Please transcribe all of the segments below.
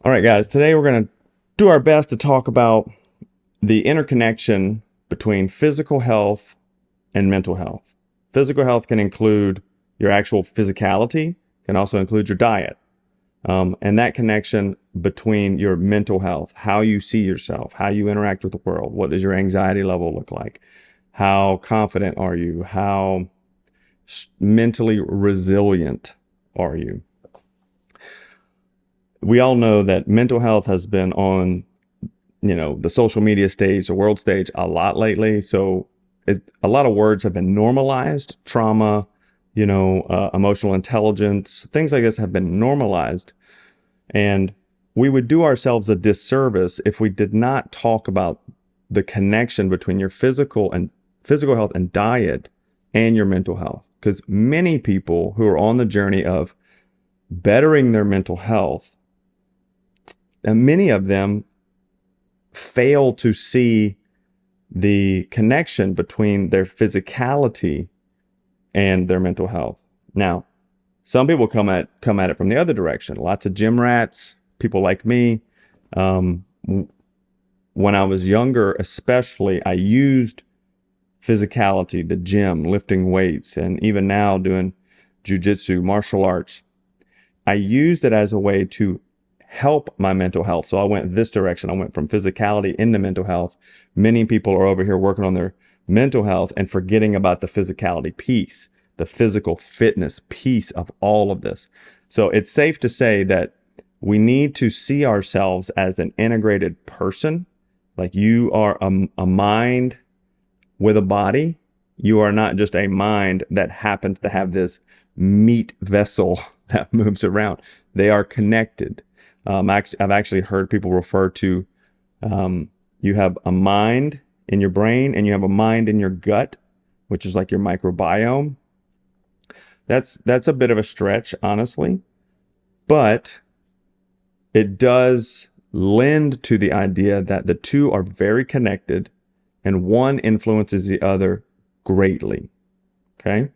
All right, guys, today we're going to do our best to talk about the interconnection between physical health and mental health. Physical health can include your actual physicality, can also include your diet, and that connection between your mental health, how you see yourself, how you interact with the world, what does your anxiety level look like, how confident are you, how mentally resilient are you. We all know that mental health has been on, the social media stage, the world stage a lot lately. So a lot of words have been normalized. Trauma, emotional intelligence, things like this have been normalized. And we would do ourselves a disservice if we did not talk about the connection between your physical health and diet and your mental health. Because many people who are on the journey of bettering their mental health, and many of them fail to see the connection between their physicality and their mental health. Now, some people come at it from the other direction. Lots of gym rats, people like me. When I was younger, especially, I used physicality, the gym, lifting weights, and even now doing jujitsu, martial arts. I used it as a way to help my mental health. So I went this direction. I went from physicality into mental health. Many people are over here working on their mental health and forgetting about the physicality piece, the physical fitness piece of all of this. So it's safe to say that we need to see ourselves as an integrated person. Like, you are a mind with a body. You are not just a mind that happens to have this meat vessel that moves around. They are connected. I've actually heard people refer to, you have a mind in your brain and you have a mind in your gut, which is like your microbiome. That's a bit of a stretch, honestly, but it does lend to the idea that the two are very connected and one influences the other greatly. Okay.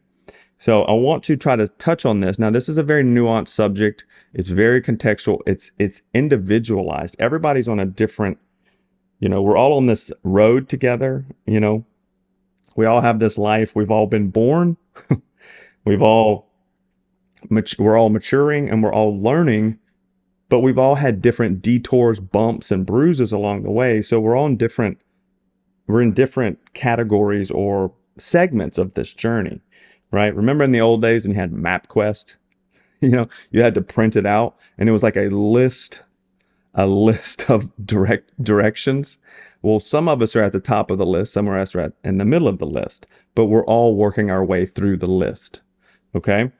So I want to try to touch on this. Now, this is a very nuanced subject. It's very contextual. It's individualized. Everybody's on a different, we're all on this road together. We all have this life. We've all been born. We're all maturing and we're all learning, but we've all had different detours, bumps, and bruises along the way. So we're in different categories or segments of this journey. Right? Remember in the old days when you had MapQuest, you had to print it out and it was like a list of directions. Well, some of us are at the top of the list, some of us are in the middle of the list, but we're all working our way through the list. Okay.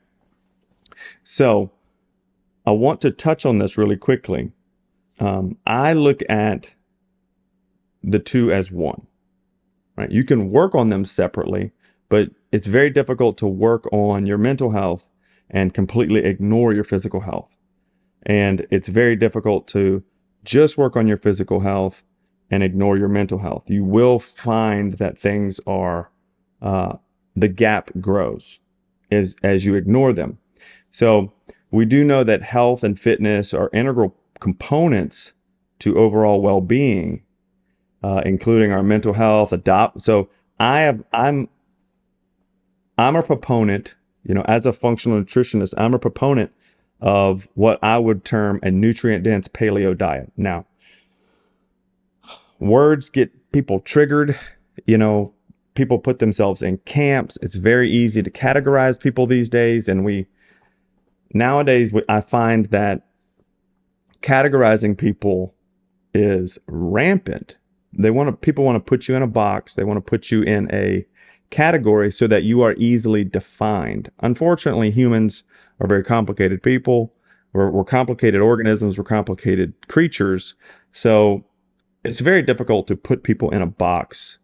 So I want to touch on this really quickly. I look at the two as one, right? You can work on them separately, but it's very difficult to work on your mental health and completely ignore your physical health. And it's very difficult to just work on your physical health and ignore your mental health. You will find that things are, the gap grows as you ignore them. So we do know that health and fitness are integral components to overall well-being, including our mental health. So I'm a proponent, as a functional nutritionist, I'm a proponent of what I would term a nutrient-dense paleo diet. Now, words get people triggered. People put themselves in camps. It's very easy to categorize people these days. And nowadays, I find that categorizing people is rampant. People want to put you in a box. They want to put you in a category so that you are easily defined. Unfortunately, humans are very complicated people. We're complicated organisms. We're complicated creatures. So it's very difficult to put people in a box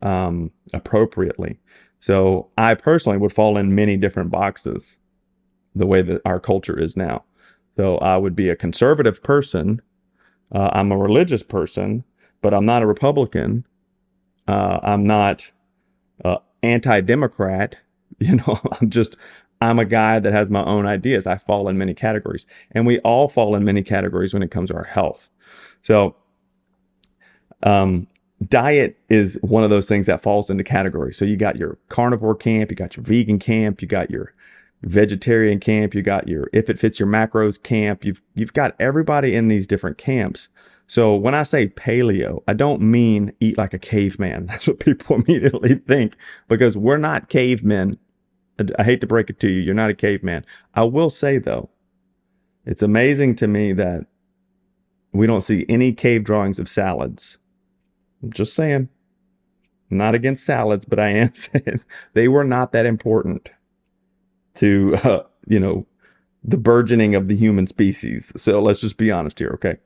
appropriately. So I personally would fall in many different boxes the way that our culture is now. So I would be a conservative person. I'm a religious person, but I'm not a Republican. I'm not anti-democrat. I'm just I'm a guy that has my own ideas. I fall in many categories, and we all fall in many categories when it comes to our health. So, um, diet is one of those things that falls into categories. So you got your carnivore camp, you got your vegan camp, you got your vegetarian camp, you got your if it fits your macros camp. You've got everybody in these different camps. So when I say paleo, I don't mean eat like a caveman. That's what people immediately think, because we're not cavemen. I hate to break it to you, you're not a caveman. I will say though, it's amazing to me that we don't see any cave drawings of salads. I'm just saying. I'm not against salads, but I am saying they were not that important to the burgeoning of the human species. So let's just be honest here, okay?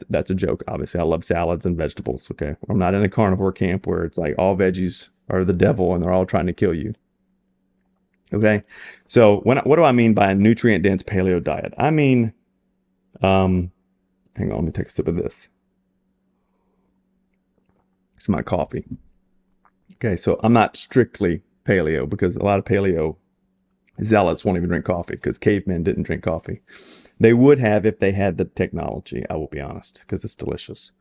That's a joke. Obviously, I love salads and vegetables. Okay, I'm not in a carnivore camp where it's like all veggies are the devil and they're all trying to kill you. Okay, so what do I mean by a nutrient dense paleo diet? I mean, hang on, let me take a sip of this. It's my coffee. Okay, so I'm not strictly paleo, because a lot of paleo zealots won't even drink coffee, because cavemen didn't drink coffee. They would have if they had the technology, I will be honest, because it's delicious.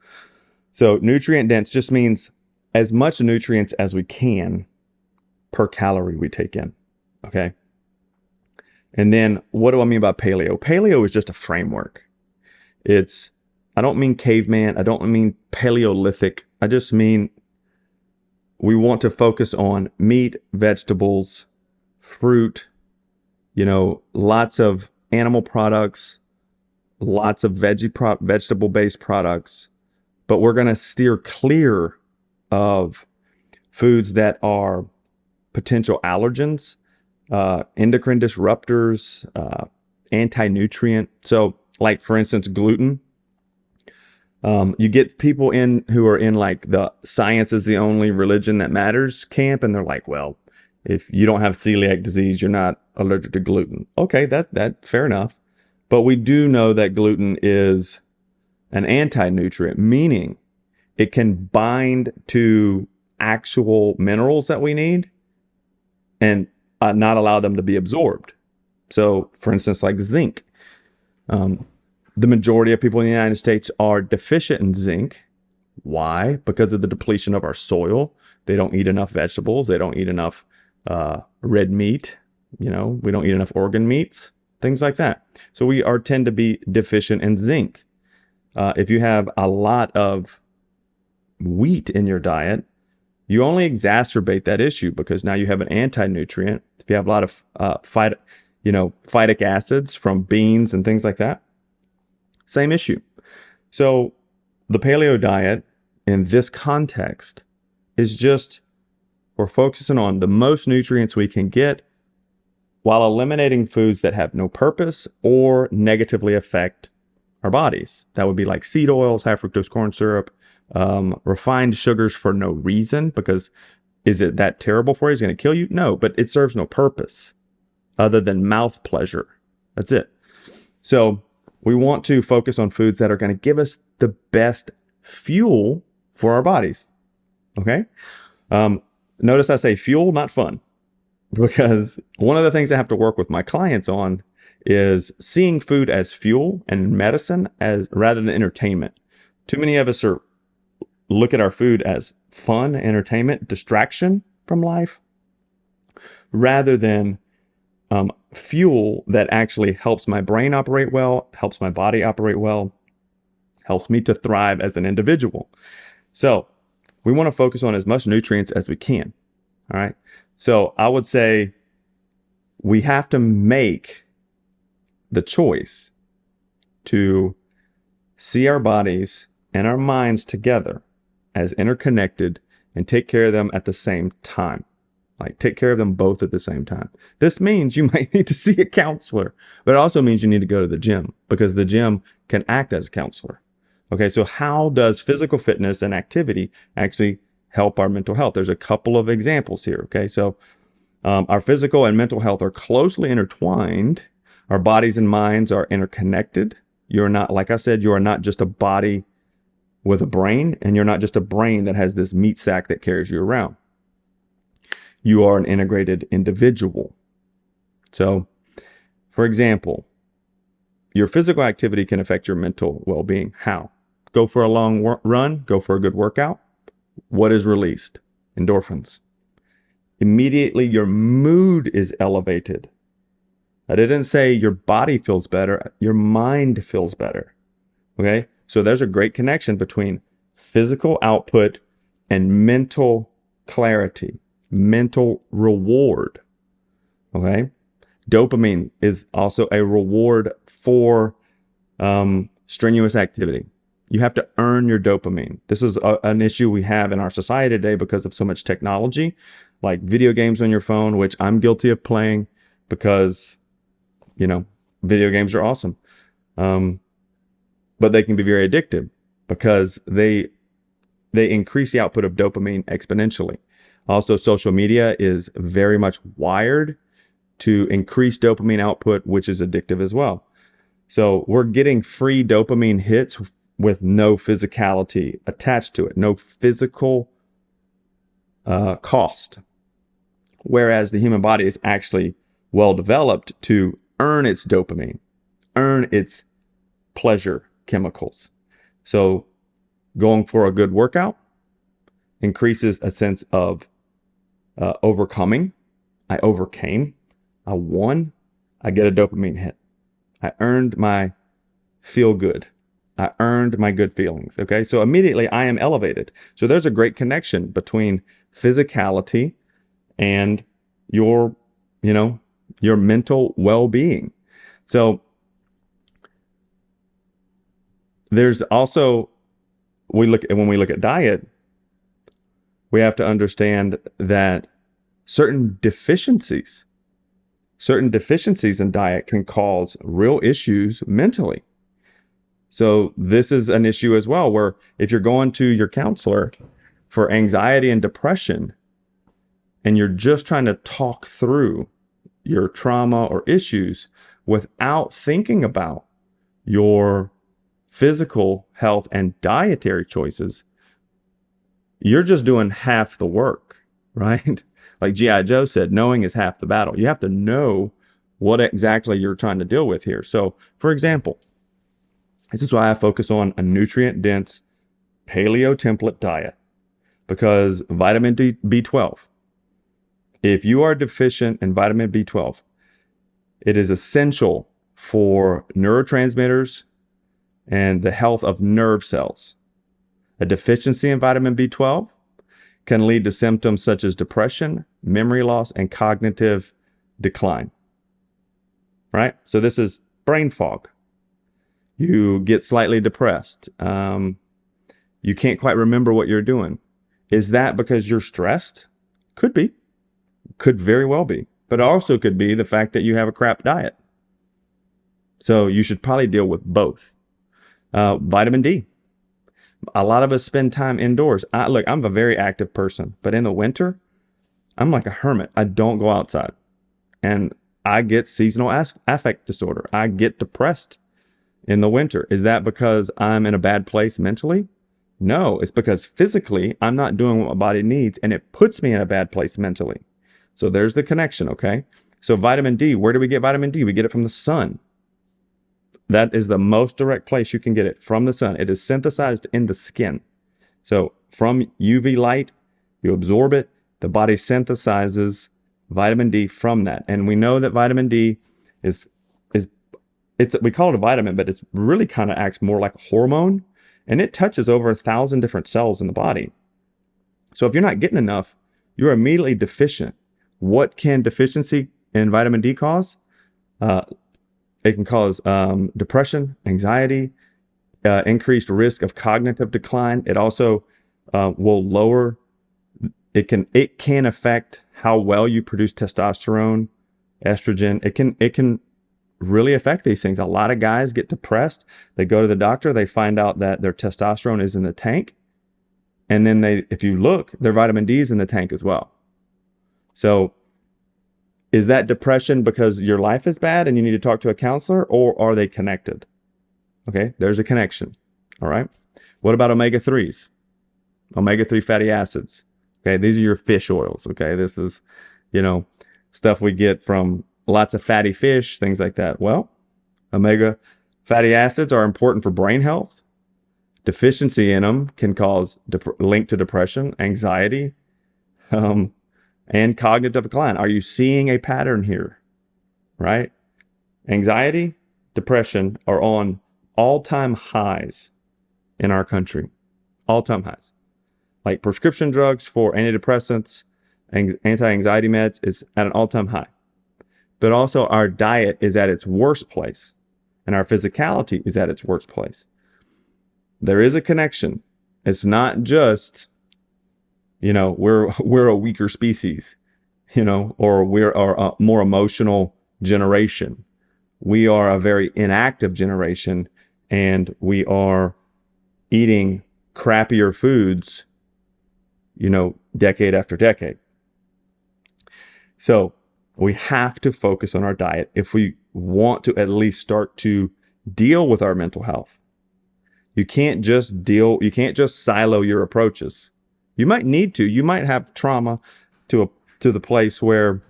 So nutrient dense just means as much nutrients as we can per calorie we take in, okay? And then what do I mean by paleo? Paleo is just a framework. I don't mean caveman, I don't mean Paleolithic. I just mean we want to focus on meat, vegetables, fruit, lots of animal products, lots of vegetable-based products, but we're going to steer clear of foods that are potential allergens, endocrine disruptors, anti-nutrient. So, like for instance, gluten. You get people in who are in like the science is the only religion that matters camp, and they're like, well, if you don't have celiac disease, you're not allergic to gluten. Okay, that fair enough. But we do know that gluten is an anti-nutrient, meaning it can bind to actual minerals that we need and not allow them to be absorbed. So, for instance, like zinc. The majority of people in the United States are deficient in zinc. Why? Because of the depletion of our soil. They don't eat enough vegetables. They don't eat enough red meat. We don't eat enough organ meats, things like that. So we tend to be deficient in zinc. If you have a lot of wheat in your diet, you only exacerbate that issue, because now you have an anti-nutrient. If you have a lot of phytic acids from beans and things like that, same issue. So the paleo diet in this context is just, we're focusing on the most nutrients we can get while eliminating foods that have no purpose or negatively affect our bodies. That would be like seed oils, high fructose corn syrup, refined sugars for no reason, because is it that terrible for you? Is it going to kill you? No, but it serves no purpose other than mouth pleasure. That's it. So we want to focus on foods that are going to give us the best fuel for our bodies. Okay? Notice I say fuel, not fun, because one of the things I have to work with my clients on is seeing food as fuel and medicine as rather than entertainment. Too many of us look at our food as fun, entertainment, distraction from life, rather than fuel that actually helps my brain operate well, helps my body operate well, helps me to thrive as an individual. So we want to focus on as much nutrients as we can. All right. So I would say we have to make the choice to see our bodies and our minds together as interconnected and take care of them at the same time. Like take care of them both at the same time. This means you might need to see a counselor, but it also means you need to go to the gym, because the gym can act as a counselor. Okay, so how does physical fitness and activity actually help our mental health? There's a couple of examples here. Okay, so our physical and mental health are closely intertwined. Our bodies and minds are interconnected. You're not, like I said, you are not just a body with a brain, and you're not just a brain that has this meat sack that carries you around. You are an integrated individual. So, for example, your physical activity can affect your mental well-being. How? Go for a long run, go for a good workout. What is released? Endorphins. Immediately, your mood is elevated. I didn't say your body feels better, your mind feels better. Okay? So there's a great connection between physical output and mental clarity, mental reward. Okay? Dopamine is also a reward for strenuous activity. You have to earn your dopamine. This is an issue we have in our society today because of so much technology, like video games on your phone, which I'm guilty of playing because, video games are awesome. But they can be very addictive because they increase the output of dopamine exponentially. Also, social media is very much wired to increase dopamine output, which is addictive as well. So we're getting free dopamine hits with no physicality attached to it, no physical cost. Whereas the human body is actually well developed to earn its dopamine, earn its pleasure chemicals. So going for a good workout increases a sense of overcoming. I overcame. I won. I get a dopamine hit. I earned my feel good. I earned my good feelings. Okay. So immediately I am elevated. So there's a great connection between physicality and your mental well-being. So there's also, when we look at diet, we have to understand that certain deficiencies in diet can cause real issues mentally. So this is an issue as well, where if you're going to your counselor for anxiety and depression, and you're just trying to talk through your trauma or issues without thinking about your physical health and dietary choices, you're just doing half the work, right? Like G.I. Joe said, knowing is half the battle. You have to know what exactly you're trying to deal with here. So, for example, this is why I focus on a nutrient-dense paleo template diet, because vitamin B12, if you are deficient in vitamin B12, it is essential for neurotransmitters and the health of nerve cells. A deficiency in vitamin B12 can lead to symptoms such as depression, memory loss, and cognitive decline. Right? So this is brain fog. You get slightly depressed. You can't quite remember what you're doing. Is that because you're stressed? Could be. Could very well be. But also could be the fact that you have a crap diet. So you should probably deal with both. Vitamin D. A lot of us spend time indoors. Look, I'm a very active person, but in the winter, I'm like a hermit. I don't go outside. And I get seasonal affect disorder. I get depressed in the winter. Is that because I'm in a bad place mentally? No, it's because physically I'm not doing what my body needs, and it puts me in a bad place mentally. So there's the connection, okay? So vitamin D, where do we get vitamin D? We get it from the sun. That is the most direct place you can get it, from the sun. It is synthesized in the skin. So from UV light, you absorb it. The body synthesizes vitamin D from that. And we know that vitamin D we call it a vitamin, but it's really kind of acts more like a hormone. And it touches over 1,000 different cells in the body. So if you're not getting enough, you're immediately deficient. What can deficiency in vitamin D cause? It can cause depression, anxiety, increased risk of cognitive decline. It also will lower. It can affect how well you produce testosterone, estrogen. It can really affect these things. A lot of guys get depressed. They go to the doctor. They find out that their testosterone is in the tank, and then if you look, their vitamin D is in the tank as well. So is that depression because your life is bad and you need to talk to a counselor, or are they connected? Okay, there's a connection. All right. What about omega-3s? Omega-3 fatty acids. Okay, these are your fish oils. Okay, this is, stuff we get from lots of fatty fish, things like that. Well, omega fatty acids are important for brain health. Deficiency in them can cause link to depression, anxiety, and cognitive decline. Are you seeing a pattern here? Right? Anxiety, depression are on all-time highs in our country. All-time highs. Like prescription drugs for antidepressants, anti-anxiety meds is at an all-time high. But also our diet is at its worst place, and our physicality is at its worst place. There is a connection. It's not just, we're a weaker species, or we're a more emotional generation. We are a very inactive generation, and we are eating crappier foods, decade after decade. So we have to focus on our diet if we want to at least start to deal with our mental health. You can't just silo your approaches. You might need to. You might have trauma to the place where.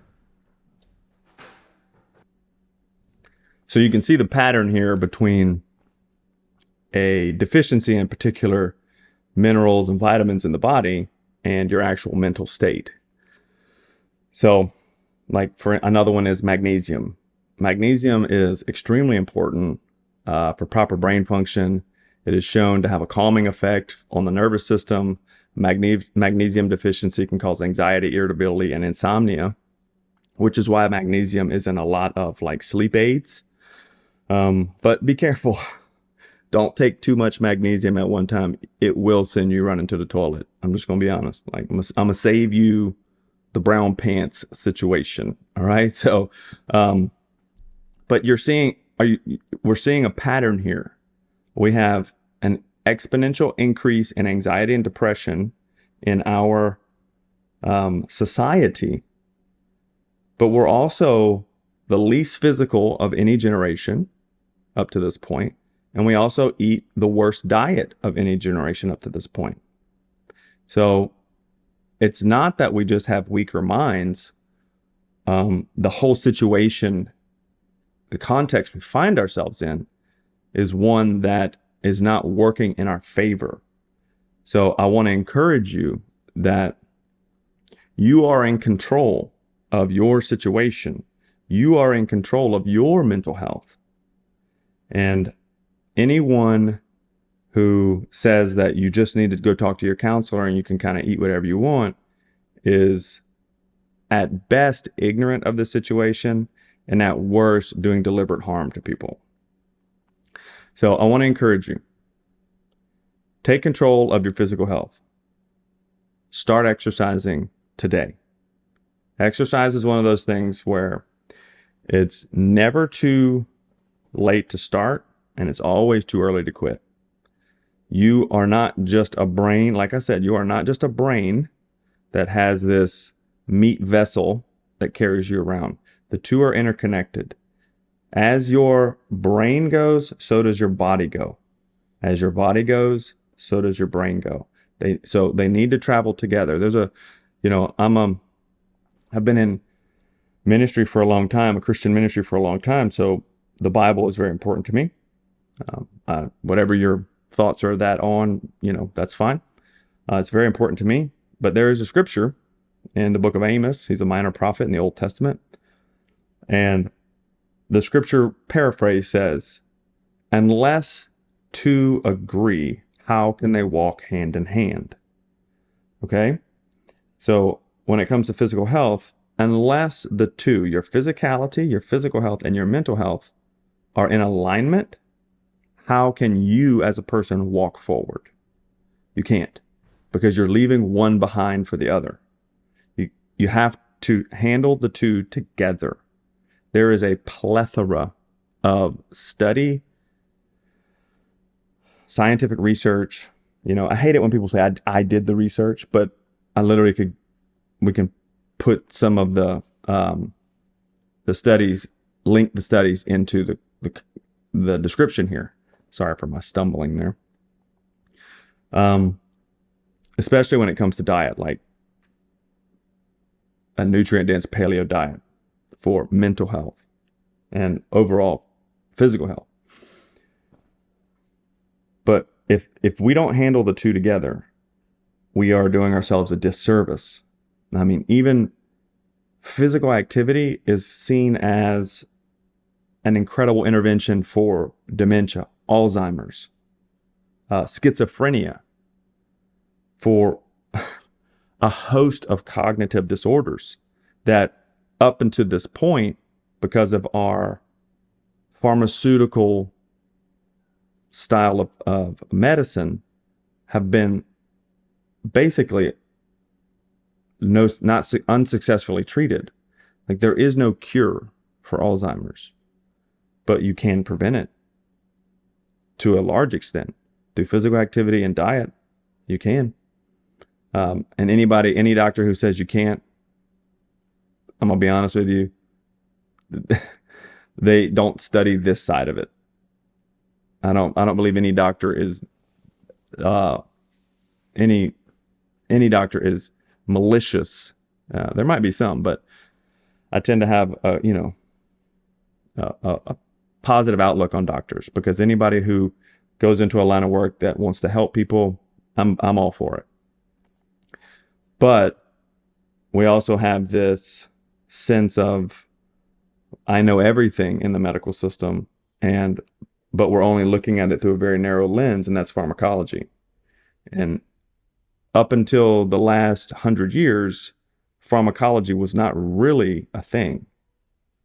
So you can see the pattern here between a deficiency in particular minerals and vitamins in the body and your actual mental state. So, like for another one is magnesium. Magnesium is extremely important for proper brain function. It is shown to have a calming effect on the nervous system. Magnesium deficiency can cause anxiety, irritability, and insomnia, which is why magnesium is in a lot of like sleep aids. But be careful. Don't take too much magnesium at one time. It will send you running to the toilet. I'm just going to be honest. Like I'm going to save you the brown pants situation. All right. So, but we're seeing a pattern here. We have an exponential increase in anxiety and depression in our society, but we're also the least physical of any generation up to this point, and we also eat the worst diet of any generation up to this point. So it's not that we just have weaker minds. The whole situation, the context we find ourselves in, is one that is not working in our favor. So I want to encourage you that you are in control of your situation. You are in control of your mental health. And anyone who says that you just need to go talk to your counselor and you can kind of eat whatever you want is at best ignorant of the situation and at worst doing deliberate harm to people. So I want to encourage you. Take control of your physical health. Start exercising today. Exercise is one of those things where it's never too late to start and it's always too early to quit. You are not just a brain. Like I said, you are not just a brain that has this meat vessel that carries you around. The two are interconnected. As your brain goes, so does your body go. As your body goes, so does your brain go. They need to travel together. I've been in ministry for a long time, a Christian ministry for a long time. So the Bible is very important to me. Whatever your thoughts are that on, that's fine. It's very important to me. But there is a scripture in the book of Amos. He's a minor prophet in the Old Testament. And the scripture paraphrase says, unless two agree, how can they walk hand in hand? Okay? So when it comes to physical health, unless the two, your physicality, your physical health, and your mental health are in alignment, how can you as a person walk forward? You can't, because you're leaving one behind for the other. You have to handle the two together. There is a plethora of study, scientific research. I hate it when people say I did the research, but I literally we can put some of the studies, link the studies into the description here. Sorry for my stumbling there. Especially when it comes to diet, like a nutrient-dense paleo diet. for mental health and overall physical health. But if we don't handle the two together, we are doing ourselves a disservice. I mean, even physical activity is seen as an incredible intervention for dementia, Alzheimer's, schizophrenia, for a host of cognitive disorders that up until this point, because of our pharmaceutical style of medicine, have been basically not unsuccessfully treated. Like, there is no cure for Alzheimer's, but you can prevent it to a large extent through physical activity and diet. You can. And any doctor who says you can't, I'm gonna be honest with you, they don't study this side of it. I don't believe any doctor is any doctor is malicious. There might be some, but I tend to have a positive outlook on doctors, because anybody who goes into a line of work that wants to help people, I'm all for it. But we also have this sense of, I know everything in the medical system, but we're only looking at it through a very narrow lens, and that's pharmacology. And up until the last 100 years, pharmacology was not really a thing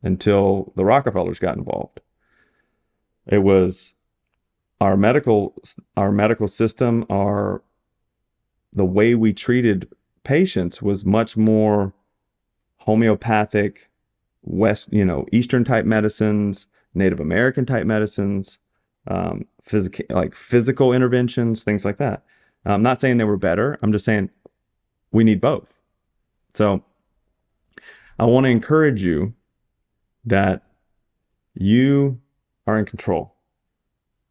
until the Rockefellers got involved. It was our medical system, the way we treated patients was much more homeopathic, Eastern type medicines, Native American type medicines, physical interventions, things like that. I'm not saying they were better. I'm just saying we need both. So I want to encourage you that you are in control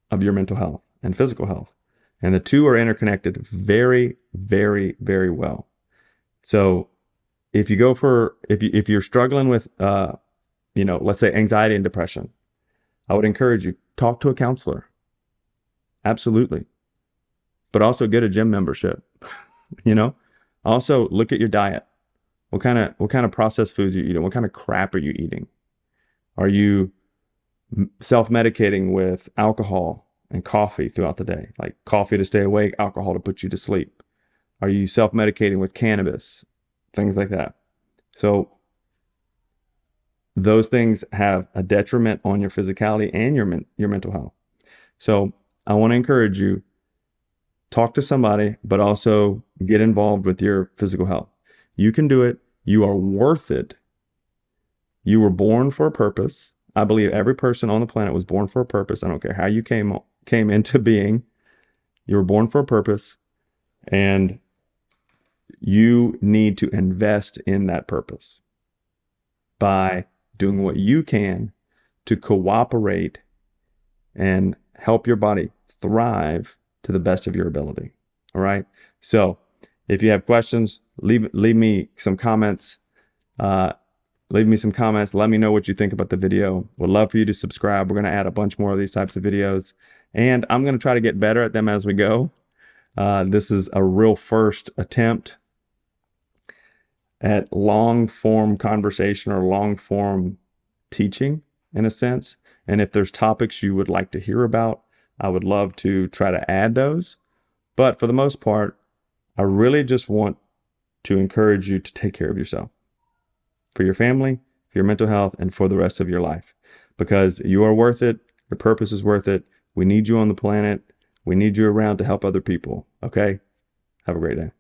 of your mental health and physical health. And the two are interconnected very, very, very well. So if you're struggling with, let's say anxiety and depression, I would encourage you, talk to a counselor. Absolutely. But also get a gym membership. Also look at your diet. What kind of processed foods are you eating? What kind of crap are you eating? Are you self-medicating with alcohol and coffee throughout the day? Like coffee to stay awake, alcohol to put you to sleep. Are you self-medicating with cannabis? Things like that. So those things have a detriment on your physicality and your mental health. So I want to encourage you, talk to somebody, but also get involved with your physical health. You can do it. You are worth it. You were born for a purpose. I believe every person on the planet was born for a purpose. I don't care how you came into being. You were born for a purpose, and you need to invest in that purpose by doing what you can to cooperate and help your body thrive to the best of your ability. All right. So if you have questions, leave me some comments. Leave me some comments. Let me know what you think about the video. Would love for you to subscribe. We're going to add a bunch more of these types of videos, and I'm going to try to get better at them as we go. This is a real first attempt at long form conversation or long form teaching in a sense. And if there's topics you would like to hear about, I would love to try to add those. But for the most part, I really just want to encourage you to take care of yourself, for your family, for your mental health, and for the rest of your life, because you are worth it. Your purpose is worth it. We need you on the planet. We need you around to help other people. Okay? Have a great day.